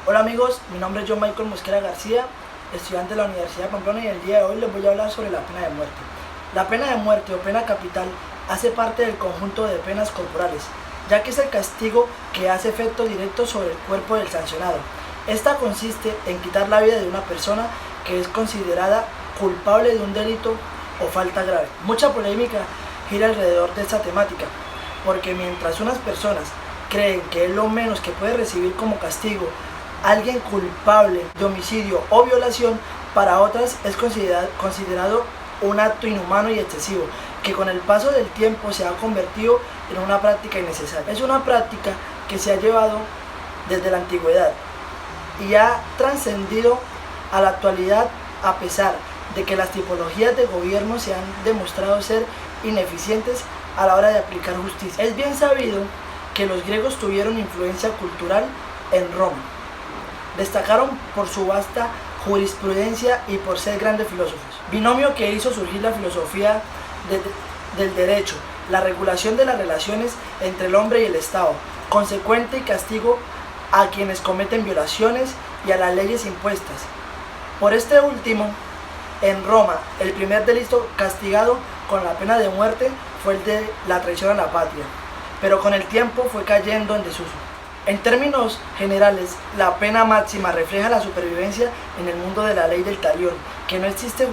Hola amigos, mi nombre es John Michael Mosquera García, estudiante de la Universidad de Pamplona, y el día de hoy les voy a hablar sobre la pena de muerte. La pena de muerte o pena capital hace parte del conjunto de penas corporales, ya que es el castigo que hace efecto directo sobre el cuerpo del sancionado. Esta consiste en quitar la vida de una persona que es considerada culpable de un delito o falta grave. Mucha polémica gira alrededor de esta temática, porque mientras unas personas creen que es lo menos que puede recibir como castigo alguien culpable de homicidio o violación, para otras es considerado un acto inhumano y excesivo, que con el paso del tiempo se ha convertido en una práctica innecesaria. Es una práctica que se ha llevado desde la antigüedad y ha trascendido a la actualidad, a pesar de que las tipologías de gobierno se han demostrado ser ineficientes a la hora de aplicar justicia. Es bien sabido que los griegos tuvieron influencia cultural en Roma. Destacaron por su vasta jurisprudencia y por ser grandes filósofos, binomio que hizo surgir la filosofía del derecho, la regulación de las relaciones entre el hombre y el Estado, consecuente y castigo a quienes cometen violaciones y a las leyes impuestas. Por este último, en Roma, el primer delito castigado con la pena de muerte fue el de la traición a la patria, pero con el tiempo fue cayendo en desuso. En términos generales, la pena máxima refleja la supervivencia en el mundo de la ley del talión, que no existe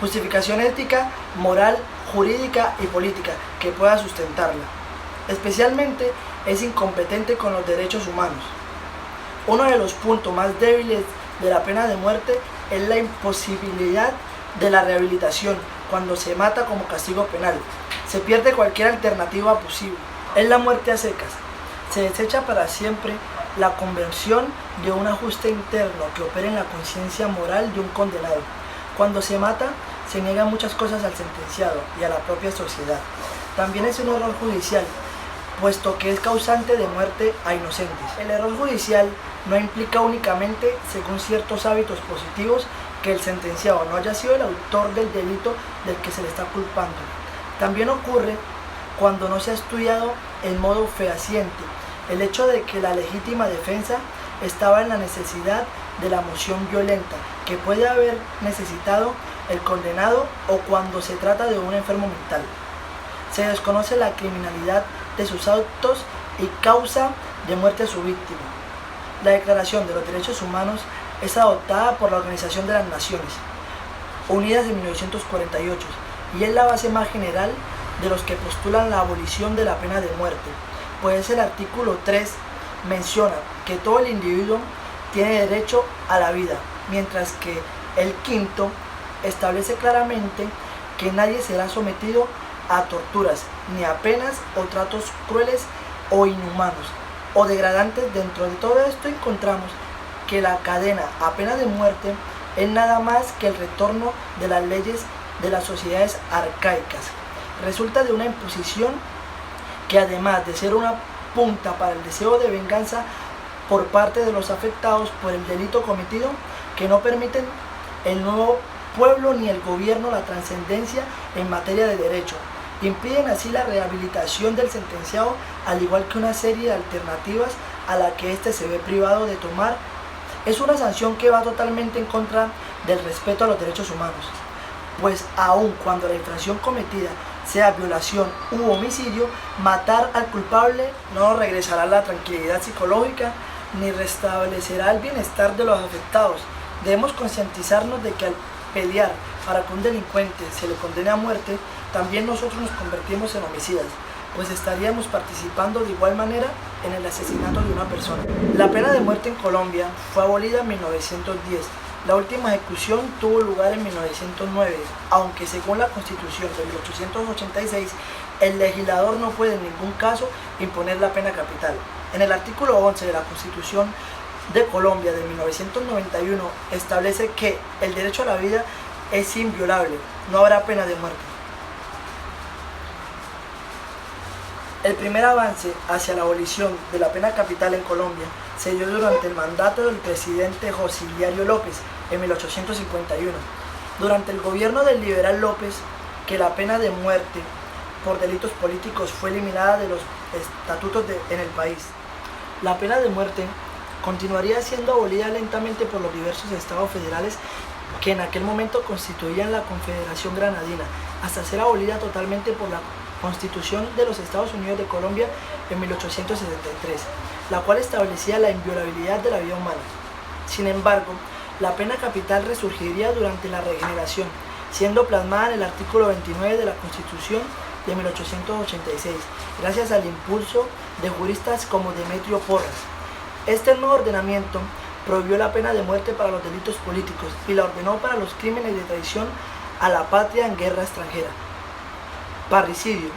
justificación ética, moral, jurídica y política que pueda sustentarla. Especialmente es incompetente con los derechos humanos. Uno de los puntos más débiles de la pena de muerte es la imposibilidad de la rehabilitación. Cuando se mata como castigo penal, se pierde cualquier alternativa posible. Es la muerte a secas. Se desecha para siempre la conversión de un ajuste interno que opere en la conciencia moral de un condenado. Cuando se mata, se niegan muchas cosas al sentenciado y a la propia sociedad. También es un error judicial, puesto que es causante de muerte a inocentes. El error judicial no implica únicamente, según ciertos hábitos positivos, que el sentenciado no haya sido el autor del delito del que se le está culpando. También ocurre cuando no se ha estudiado en modo fehaciente el hecho de que la legítima defensa estaba en la necesidad de la moción violenta que puede haber necesitado el condenado, o cuando se trata de un enfermo mental. Se desconoce la criminalidad de sus actos y causa de muerte a su víctima. La Declaración de los Derechos Humanos es adoptada por la Organización de las Naciones Unidas en 1948 y es la base más general de los que postulan la abolición de la pena de muerte, pues el artículo 3 menciona que todo el individuo tiene derecho a la vida, mientras que el quinto establece claramente que nadie será sometido a torturas, ni a penas o tratos crueles o inhumanos o degradantes. Dentro de todo esto encontramos que la cadena a pena de muerte es nada más que el retorno de las leyes de las sociedades arcaicas. Resulta de una imposición que, además de ser una punta para el deseo de venganza por parte de los afectados por el delito cometido, que no permiten el nuevo pueblo ni el gobierno la trascendencia en materia de derecho, impiden así la rehabilitación del sentenciado, al igual que una serie de alternativas a la que éste se ve privado de tomar. Es una sanción que va totalmente en contra del respeto a los derechos humanos, pues aun cuando la infracción cometida sea violación u homicidio, matar al culpable no regresará la tranquilidad psicológica ni restablecerá el bienestar de los afectados. Debemos concientizarnos de que al pelear para que un delincuente se le condene a muerte, también nosotros nos convertimos en homicidas, pues estaríamos participando de igual manera en el asesinato de una persona. La pena de muerte en Colombia fue abolida en 1910. La última ejecución tuvo lugar en 1909, aunque según la Constitución de 1886, el legislador no puede en ningún caso imponer la pena capital. En el artículo 11 de la Constitución de Colombia de 1991 establece que el derecho a la vida es inviolable, no habrá pena de muerte. El primer avance hacia la abolición de la pena capital en Colombia se dio durante el mandato del presidente José Hilario López en 1851. Durante el gobierno del liberal López, que la pena de muerte por delitos políticos fue eliminada de los estatutos en el país. La pena de muerte continuaría siendo abolida lentamente por los diversos estados federales que en aquel momento constituían la Confederación Granadina, hasta ser abolida totalmente por la Constitución de los Estados Unidos de Colombia en 1873, la cual establecía la inviolabilidad de la vida humana. Sin embargo, la pena capital resurgiría durante la regeneración, siendo plasmada en el artículo 29 de la Constitución de 1886, gracias al impulso de juristas como Demetrio Porras. Este nuevo ordenamiento prohibió la pena de muerte para los delitos políticos y la ordenó para los crímenes de traición a la patria en guerra extranjera, parricidio,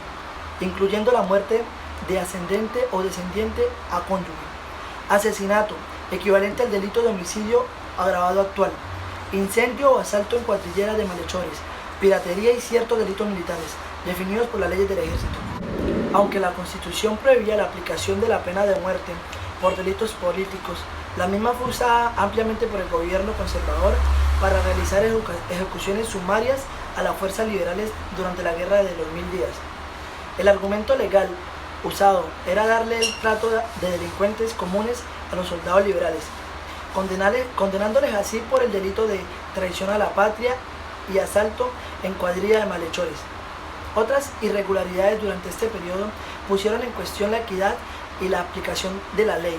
incluyendo la muerte de ascendente o descendiente a cónyuge, asesinato, equivalente al delito de homicidio agravado actual, incendio o asalto en cuadrillera de malhechores, piratería y ciertos delitos militares, definidos por las leyes del ejército. Aunque la Constitución prohibía la aplicación de la pena de muerte por delitos políticos, la misma fue usada ampliamente por el gobierno conservador para realizar ejecuciones sumarias a las fuerzas liberales durante la Guerra de los 1000 días. El argumento legal usado era darle el trato de delincuentes comunes a los soldados liberales, condenándoles así por el delito de traición a la patria y asalto en cuadrilla de malhechores. Otras irregularidades durante este periodo pusieron en cuestión la equidad y la aplicación de la ley,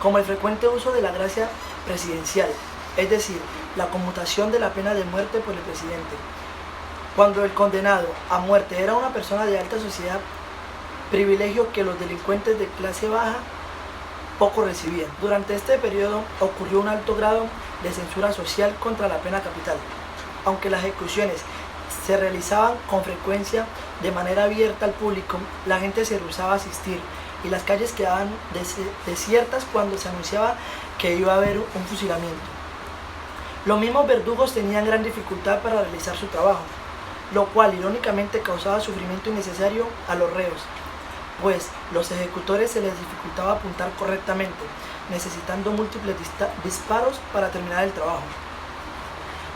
como el frecuente uso de la gracia presidencial, es decir, la conmutación de la pena de muerte por el presidente. Cuando el condenado a muerte era una persona de alta sociedad, privilegio que los delincuentes de clase baja poco recibían. Durante este periodo ocurrió un alto grado de censura social contra la pena capital. Aunque las ejecuciones se realizaban con frecuencia de manera abierta al público, la gente se rehusaba a asistir y las calles quedaban desiertas cuando se anunciaba que iba a haber un fusilamiento. Los mismos verdugos tenían gran dificultad para realizar su trabajo, lo cual irónicamente causaba sufrimiento innecesario a los reos, pues los ejecutores se les dificultaba apuntar correctamente, necesitando múltiples disparos para terminar el trabajo.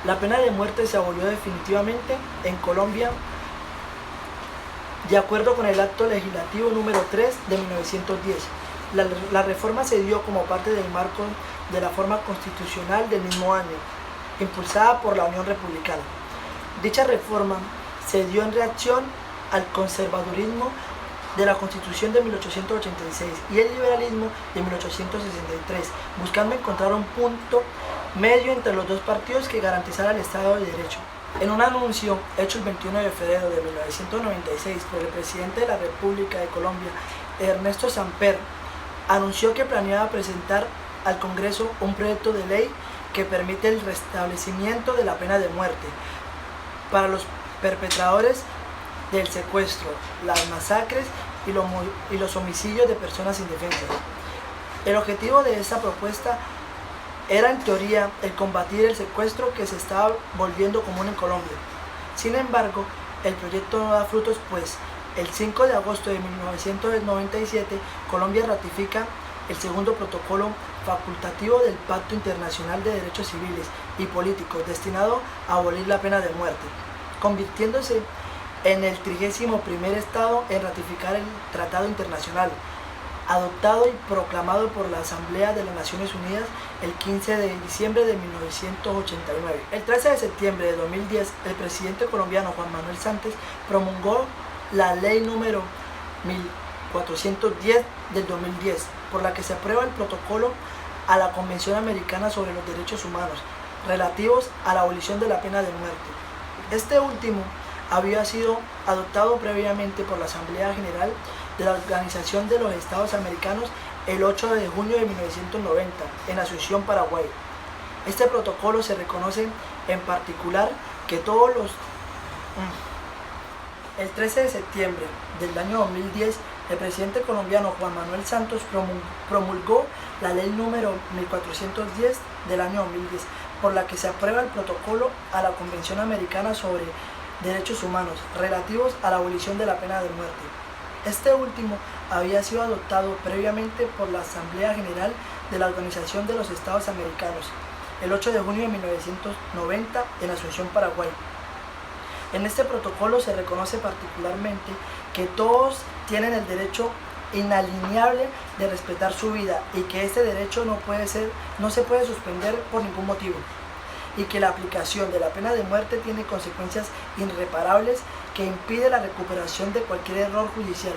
La pena de muerte se abolió definitivamente en Colombia de acuerdo con el acto legislativo número 3 de 1910. La reforma se dio como parte del marco de la reforma constitucional del mismo año, impulsada por la Unión Republicana. Dicha reforma se dio en reacción al conservadurismo de la Constitución de 1886 y el liberalismo de 1863, buscando encontrar un punto medio entre los dos partidos que garantizara el Estado de Derecho. En un anuncio hecho el 21 de febrero de 1996 por el presidente de la República de Colombia, Ernesto Samper, anunció que planeaba presentar al Congreso un proyecto de ley que permite el restablecimiento de la pena de muerte para los perpetradores del secuestro, las masacres y los homicidios de personas indefensas. El objetivo de esta propuesta era en teoría el combatir el secuestro que se estaba volviendo común en Colombia. Sin embargo, el proyecto no da frutos, pues el 5 de agosto de 1997 Colombia ratifica el segundo protocolo facultativo del Pacto Internacional de Derechos Civiles y Políticos destinado a abolir la pena de muerte, convirtiéndose en el 31º Estado en ratificar el Tratado Internacional, adoptado y proclamado por la Asamblea de las Naciones Unidas el 15 de diciembre de 1989. El 13 de septiembre de 2010, el presidente colombiano Juan Manuel Santos promulgó la ley número 1410 del 2010, por la que se aprueba el protocolo a la Convención Americana sobre los Derechos Humanos, relativos a la abolición de la pena de muerte. Este último había sido adoptado previamente por la Asamblea General de la Organización de los Estados Americanos el 8 de junio de 1990 en Asunción, Paraguay. Este protocolo se reconoce en particular que todos los... El 13 de septiembre del año 2010, el presidente colombiano Juan Manuel Santos promulgó la ley número 1410 del año 2010, por la que se aprueba el protocolo a la Convención Americana sobre Derechos Humanos relativos a la abolición de la pena de muerte. Este último había sido adoptado previamente por la Asamblea General de la Organización de los Estados Americanos el 8 de junio de 1990 en Asunción, Paraguay. En este protocolo se reconoce particularmente que todos tienen el derecho inalienable de respetar su vida y que este derecho no se puede suspender por ningún motivo, y que la aplicación de la pena de muerte tiene consecuencias irreparables que impiden la recuperación de cualquier error judicial.